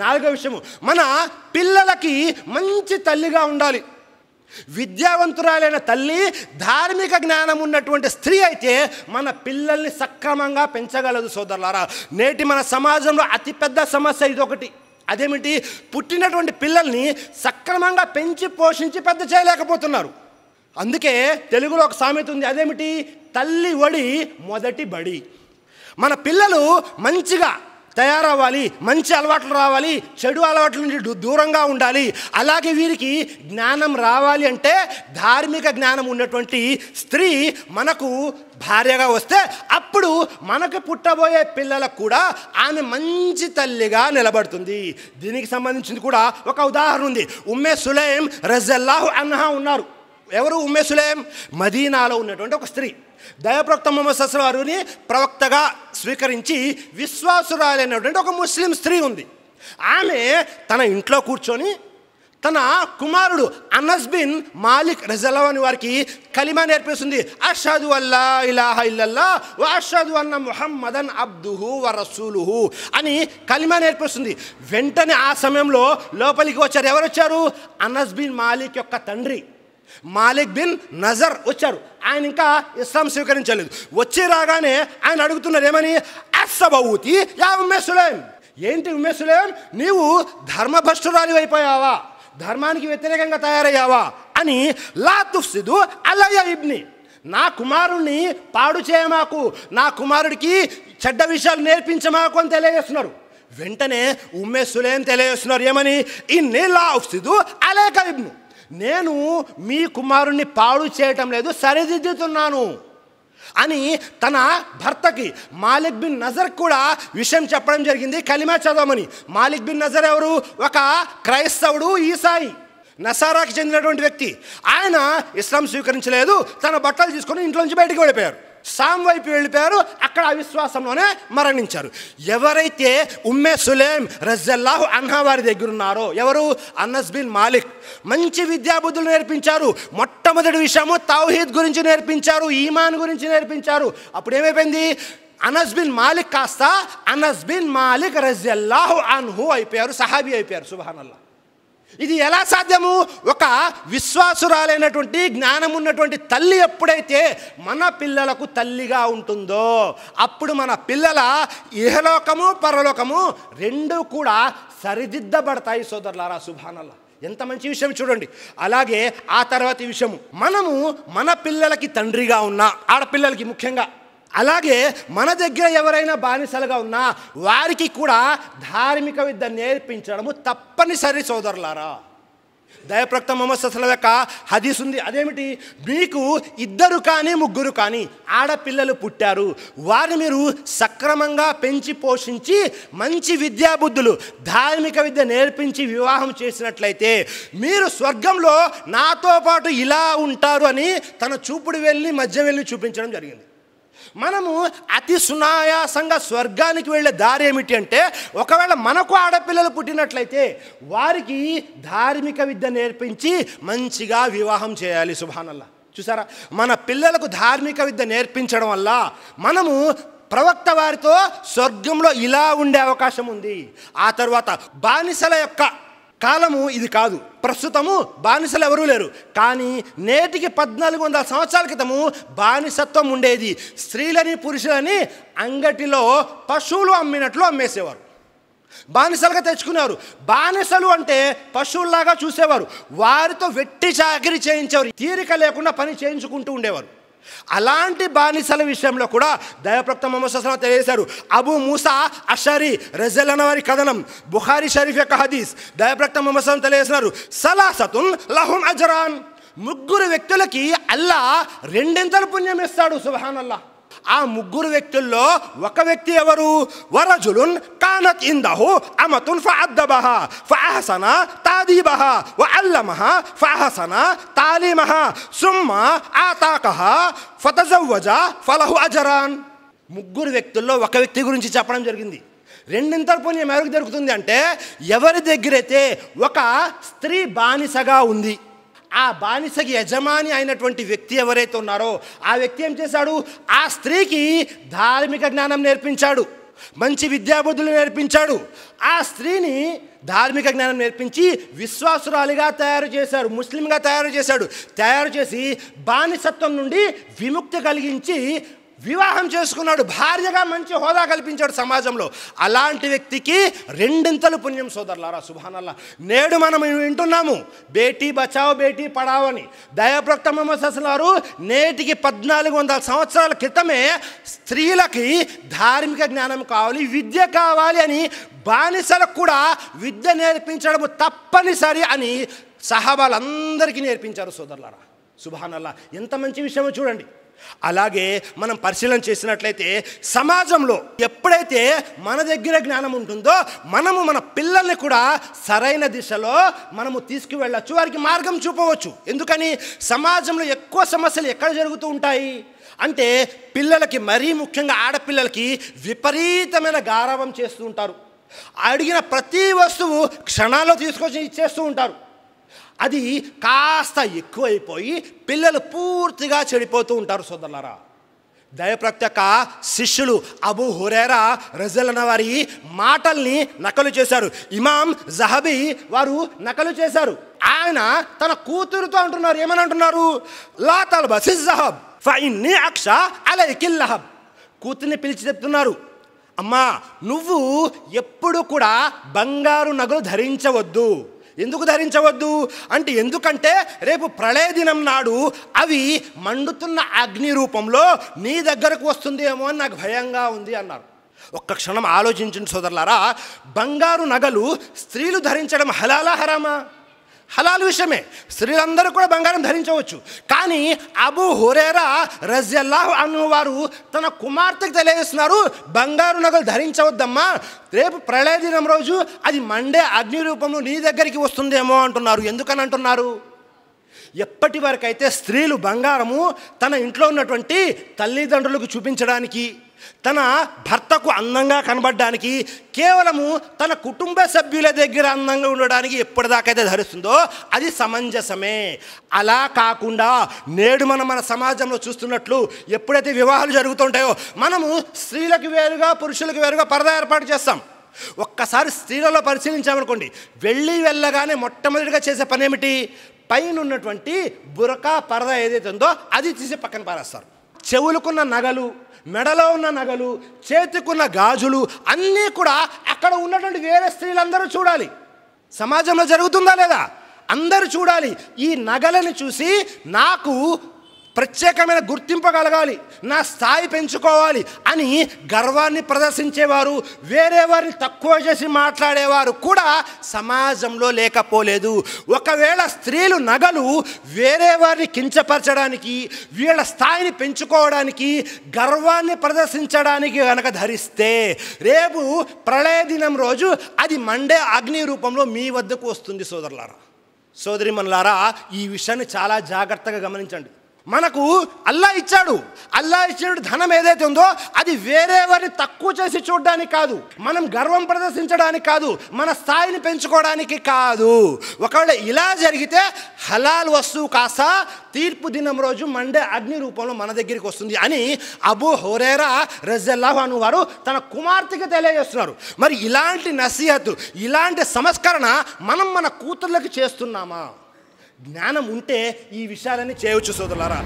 నాలుగో విషయము, మన పిల్లలకి మంచి తల్లిగా ఉండాలి. విద్యావంతురాలైన తల్లి, ధార్మిక జ్ఞానం ఉన్నటువంటి స్త్రీ అయితే మన పిల్లల్ని సక్రమంగా పెంచగలదు. సోదరులారా, నేటి మన సమాజంలో అతిపెద్ద సమస్య ఇదొకటి. అదేమిటి? పుట్టినటువంటి పిల్లల్ని సక్రమంగా పెంచి పోషించి పెద్ద చేయలేకపోతున్నారు. అందుకే తెలుగులో ఒక సామెత ఉంది. అదేమిటి? తల్లి ఒడి మొదటి బడి. మన పిల్లలు మంచిగా తయారవ్వాలి, మంచి అలవాట్లు రావాలి, చెడు అలవాట్ల నుంచి దూరంగా ఉండాలి. అలాగే వీరికి జ్ఞానం రావాలి అంటే ధార్మిక జ్ఞానం ఉన్నటువంటి స్త్రీ మనకు భార్యగా వస్తే అప్పుడు మనకు పుట్టబోయే పిల్లలకు కూడా ఆమె మంచి తల్లిగా నిలబడుతుంది. దీనికి సంబంధించింది కూడా ఒక ఉదాహరణ ఉంది. ఉమ్మే సులైం రజల్లాహు అన్హా ఉన్నారు. ఎవరు ఉమ్మే సులైం? మదీనాలో ఉన్నటువంటి ఒక స్త్రీ. దైవప్రవక్త ముహమ్మద్ సల్లల్లాహు అలైహి వసల్లం వారిని ప్రవక్తగా స్వీకరించి విశ్వాసురాలైనటువంటి ఒక ముస్లిం స్త్రీ ఉంది. ఆమె తన ఇంట్లో కూర్చొని తన కుమారుడు అనస్ బిన్ మాలిక్ రజల్లాహు అన్హు వారికి కలిమా నేర్పిస్తుంది. అష్హదు అల్లా ఇలాహ ఇల్లల్లాహ్ వ అష్హదు అన్న ముహమ్మదన్ అబ్దుహు వ రసూలుహు అని కలిమా నేర్పిస్తుంది. వెంటనే ఆ సమయంలో లోపలికి వచ్చారు. ఎవరు వచ్చారు? అనస్ బిన్ మాలిక్ యొక్క తండ్రి మాలిక్ బిన్ నజర్ వచ్చారు. ఆయన ఇంకా ఇస్లాం స్వీకరించలేదు. వచ్చి రాగానే ఆయన అడుగుతున్నారు, ఏమని? అస్సబౌతి యా ఉమ్మే సులైం. ఏంటి ఉమ్మే సులైం, నీవు ధర్మభ్రష్టురాలి అయిపోయావా? ధర్మానికి వ్యతిరేకంగా తయారయ్యావా అని. లా తుఫ్సిదు అలయ్య ఇబ్ని, నా కుమారుణ్ణి పాడు చేయమాకు, నా కుమారుడికి చెడ్డ విషయాలు నేర్పించమాకు అని తెలియజేస్తున్నారు. వెంటనే ఉమ్మే సులైం తెలియజేస్తున్నారు, ఏమని? ఇన్ని లా ఉఫ్సిదు అలైక ఇబ్ను, నేను మీ కుమారుణ్ణి పాడు చేయటం లేదు, సరిదిద్దుతున్నాను అని తన భర్తకి మాలిక్ బిన్ నజర్ కూడా విషయం చెప్పడం జరిగింది. కలిమా చదవమని. మాలిక్ బిన్ నజర్ ఎవరు? ఒక క్రైస్తవుడు, ఈసాయి, నసారాకి చెందినటువంటి వ్యక్తి. ఆయన ఇస్లాం స్వీకరించలేదు. తన బట్టలు తీసుకొని ఇంట్లో నుంచి బయటకు వెళ్ళిపోయారు. సామ్ వైపు వెళ్ళిపోయారు. అక్కడ అవిశ్వాసంలోనే మరణించారు. ఎవరైతే ఉమ్మే సులైం రజల్లాహు అన్హా వారి దగ్గర ఉన్నారో, ఎవరు? అనస్ బిన్ మాలిక్, మంచి విద్యాబుద్ధులు నేర్పించారు. మొట్టమొదటి విషయము తౌహీద్ గురించి నేర్పించారు, ఈమాన్ గురించి నేర్పించారు. అప్పుడు ఏమైపోయింది? అనస్ బిన్ మాలిక్ కాస్త అనస్ బిన్ మాలిక్ రజల్లాహు అన్హు అయిపోయారు, సహాబీ అయిపోయారు. సుబ్హానల్లాహ్. ఇది ఎలా సాధ్యము? ఒక విశ్వాసురాలైనటువంటి జ్ఞానం ఉన్నటువంటి తల్లి ఎప్పుడైతే మన పిల్లలకు తల్లిగా ఉంటుందో అప్పుడు మన పిల్లల ఇహలోకము పరలోకము రెండు కూడా సరిదిద్దబడతాయి. సోదరులారా, సుబ్హానల్లాహ్, ఎంత మంచి విషయం చూడండి. అలాగే ఆ తర్వాతి విషయము, మనము మన పిల్లలకి తండ్రిగా ఉన్నా, ఆడపిల్లలకి ముఖ్యంగా, అలాగే మన దగ్గర ఎవరైనా బానిసలుగా ఉన్నా వారికి కూడా ధార్మిక విద్య నేర్పించడము తప్పనిసరి. సోదరులారా, దైవప్రవక్త ముహమ్మద్ సల్లల్లాహు అలైహి వసల్లం యొక్క హదీస్ ఉంది. అదేమిటి? మీకు 2 కానీ 3 కానీ ఆడపిల్లలు పుట్టారు, వారిని మీరు సక్రమంగా పెంచి పోషించి మంచి విద్యాబుద్ధులు ధార్మిక విద్య నేర్పించి వివాహం చేసినట్లయితే మీరు స్వర్గంలో నాతో పాటు ఇలా ఉంటారు అని తన చూపుడు వెళ్ళి మధ్య వెళ్ళి చూపించడం జరిగింది. మనము అతి సునాయాసంగా స్వర్గానికి వెళ్ళే దారి ఏమిటి అంటే, ఒకవేళ మనకు ఆడపిల్లలు పుట్టినట్లయితే వారికి ధార్మిక విద్య నేర్పించి మంచిగా వివాహం చేయాలి. సుబ్హానల్లాహ్. చూసారా, మన పిల్లలకు ధార్మిక విద్య నేర్పించడం వల్ల మనము ప్రవక్త వారితో స్వర్గంలో ఇలా ఉండే అవకాశం ఉంది. ఆ తర్వాత బానిసల యొక్క కాలము ఇది కాదు. ప్రస్తుతము బానిసలు ఎవరూ లేరు, కానీ నేటికి 1400 సంవత్సరాల క్రితము బానిసత్వం ఉండేది. స్త్రీలని పురుషులని అంగటిలో పశువులు అమ్మినట్లు అమ్మేసేవారు, బానిసలుగా తెచ్చుకునేవారు. బానిసలు అంటే పశువుల్లాగా చూసేవారు, వారితో వెట్టి చాకిరి చేయించేవారు, తీరిక లేకుండా పని చేయించుకుంటూ ఉండేవారు. అలాంటి బానిసల విషయంలో కూడా దైవప్రవక్త ముహమ్మద్ సల్లల్లాహు అలైహి వసల్లం తెలియజేశారు. అబూ మూసా అషరీ రజల్లాహు అన్హు వారి కథనం, బుఖారీ షరీఫ్ యొక్క హదీస్. దైవప్రవక్త ముహమ్మద్ సల్లల్లాహు అలైహి వసల్లం తెలియజేశారు, సలాసతున్ లహుం అజ్రాన్, 3 వ్యక్తులకి అల్లాహ్ 2 పుణ్యం ఇస్తాడు. సుబ్హానల్లాహ్. ఆ 3 వ్యక్తుల్లో ఒక వ్యక్తి ఎవరు? వరజులున్ కానత్ ఇందహు అమతున్ ఫఅద్దబహా ఫఅహసన తాదీబహా వఅల్లమహా ఫఅహసన తాలీమహా సుమ్మ ఆతాకహా ఫతజవ్వజ ఫలహు అజరాన్. 3 వ్యక్తుల్లో ఒక వ్యక్తి గురించి చెప్పడం జరిగింది. 2 పుణ్యం ఎవరికి దొరుకుతుంది అంటే, ఎవరి దగ్గరైతే ఒక స్త్రీ బానిసగా ఉంది, ఆ బానిసకి యజమాని అయినటువంటి వ్యక్తి ఎవరైతే ఉన్నారో ఆ వ్యక్తి ఏం చేశాడు? ఆ స్త్రీకి ధార్మిక జ్ఞానం నేర్పించాడు. మంచి విద్యాబుద్ధులు నేర్పించాడు. ఆ స్త్రీని ధార్మిక జ్ఞానం నేర్పించి విశ్వాసురాలిగా తయారు చేశాడు, ముస్లింగా తయారు చేసి బానిసత్వం నుండి విముక్తి కలిగించి వివాహం చేసుకున్నాడు. భార్యగా మంచి హోదా కల్పించాడు సమాజంలో. అలాంటి వ్యక్తికి రెండింతలు పుణ్యం సోదరులారా. సుబ్హానల్లాహ్. నేడు మనం వింటున్నాము బేటీ బచావో బేటీ పడావో అని. దైవప్రవక్త ముహమ్మద్ సల్లల్లాహు నేటికి 1400 సంవత్సరాల క్రితమే స్త్రీలకి ధార్మిక జ్ఞానం కావాలి, విద్య కావాలి అని బానిసలకు కూడా విద్య నేర్పించడం తప్పనిసరి అని సహాబాలందరికీ నేర్పించారు సోదరులారా. సుబ్హానల్లాహ్. ఎంత మంచి విషయమో చూడండి. అలాగే మనం పరిశీలన చేసినట్లయితే సమాజంలో ఎప్పుడైతే మన దగ్గర జ్ఞానం ఉంటుందో మనము మన పిల్లల్ని కూడా సరైన దిశలో మనము తీసుకువెళ్ళచ్చు, వారికి మార్గం చూపవచ్చు. ఎందుకని సమాజంలో ఎక్కువ సమస్యలు ఎక్కడ జరుగుతూ ఉంటాయి అంటే పిల్లలకి, మరీ ముఖ్యంగా ఆడపిల్లలకి విపరీతమైన గారాబం చేస్తూ ఉంటారు. అడిగిన ప్రతి వస్తువు క్షణాల్లో తీసుకొచ్చి ఇచ్చేస్తూ ఉంటారు. అది కాస్త ఎక్కువైపోయి పిల్లలు పూర్తిగా చెడిపోతూ ఉంటారు సోదరులారా. దైవప్రవక్త శిష్యులు అబూ హురైరా రజల్లాహు వారి మాటల్ని నకలు చేశారు. ఇమాం జహబీ వారు నకలు చేశారు. ఆయన తన కూతురుతో అంటున్నారు, ఏమని అంటున్నారు? లా తల్బసి జహబ్ ఫఇన్నీ అక్షా అలైకిల్ లహబ్. కూతుర్ని పిలిచి చెప్తున్నారు, అమ్మా నువ్వు ఎప్పుడు కూడా బంగారు నగలు ధరించవద్దు. ఎందుకు ధరించవద్దు అంటే, ఎందుకంటే రేపు ప్రళయ దినం నాడు అవి మండుతున్న అగ్ని రూపంలో నీ దగ్గరకు వస్తుందేమో అని నాకు భయంగా ఉంది అన్నారు. ఒక్క క్షణం ఆలోచించండి సోదరులారా. బంగారు నగలు స్త్రీలు ధరించడం హలాలా హరామా? హలాల్ విషయమే. స్త్రీలందరూ కూడా బంగారం ధరించవచ్చు. కానీ అబూ హురైరా రజియల్లాహు అన్హు వారు తన కుమార్తెకు తెలియజేస్తున్నారు, బంగారు నగలు ధరించవద్దమ్మా, రేపు ప్రళయ దినం రోజు అది మండే అగ్ని రూపంలో నీ దగ్గరికి వస్తుందేమో అంటున్నారు. ఎందుకని అంటున్నారు? ఎప్పటి వరకైతే స్త్రీలు బంగారము తన ఇంట్లో ఉన్నటువంటి తల్లిదండ్రులకు చూపించడానికి, తన భర్తకు అందంగా కనబడడానికి, కేవలము తన కుటుంబ సభ్యుల దగ్గర అందంగా ఉండడానికి ఎప్పటిదాకైతే ధరిస్తుందో అది సమంజసమే. అలా కాకుండా నేడు మన సమాజంలో చూస్తున్నట్లు ఎప్పుడైతే వివాహాలు జరుగుతుంటాయో మనము స్త్రీలకు వేరుగా పురుషులకు వేరుగా పరదా ఏర్పాటు చేస్తాం. ఒక్కసారి స్త్రీలలో పరిశీలించామనుకోండి, వెళ్ళగానే మొట్టమొదటిగా చేసే పని ఏమిటి? పైన ఉన్నటువంటి బురకా పరదా ఏదైతే ఉందో అది తీసి పక్కన పారేస్తారు. చెవులకున్న నగలు, మెడలో ఉన్న నగలు, చేతికున్న గాజులు అన్నీ కూడా అక్కడ ఉన్నటువంటి వేరే స్త్రీలందరూ చూడాలి. సమాజంలో జరుగుతుందా లేదా? అందరూ చూడాలి. ఈ నగలను చూసి నాకు ప్రత్యేకమైన గుర్తింపు కలగాలి, నా స్థాయి పెంచుకోవాలి అని గర్వాన్ని ప్రదర్శించేవారు, వేరే వారిని తక్కువ చేసి మాట్లాడేవారు కూడా సమాజంలో లేకపోలేదు. ఒకవేళ స్త్రీలు నగలు వేరే వారిని కించపరచడానికి, వీళ్ళ స్థాయిని పెంచుకోవడానికి, గర్వాన్ని ప్రదర్శించడానికి కనుక ధరిస్తే రేపు ప్రళయ దినం రోజు అది మండే అగ్ని రూపంలో మీ వద్దకు వస్తుంది. సోదరులారా, సోదరిమణులారా, ఈ విషయాన్ని చాలా జాగ్రత్తగా గమనించండి. మనకు అల్లా ఇచ్చాడు ధనం ఏదైతే ఉందో అది వేరే వారిని తక్కువ చేసి చూడడానికి కాదు, మనం గర్వం ప్రదర్శించడానికి కాదు, మన స్థాయిని పెంచుకోవడానికి కాదు. ఒకవేళ ఇలా జరిగితే హలాల్ వస్తువు కాస్త తీర్పు దినం రోజు మండే అగ్ని రూపంలో మన దగ్గరికి వస్తుంది అని అబూ హురైరా రజియల్లాహు అన్హు వారు తన కుమార్తెకి తెలియజేస్తున్నారు. మరి ఇలాంటి నసీహతు, ఇలాంటి సంస్కరణ మనం మన కూతుర్లకు చేస్తున్నామా? జ్ఞానం ఉంటే ఈ విషయాలన్నీ చేయవచ్చు సోదరులారా.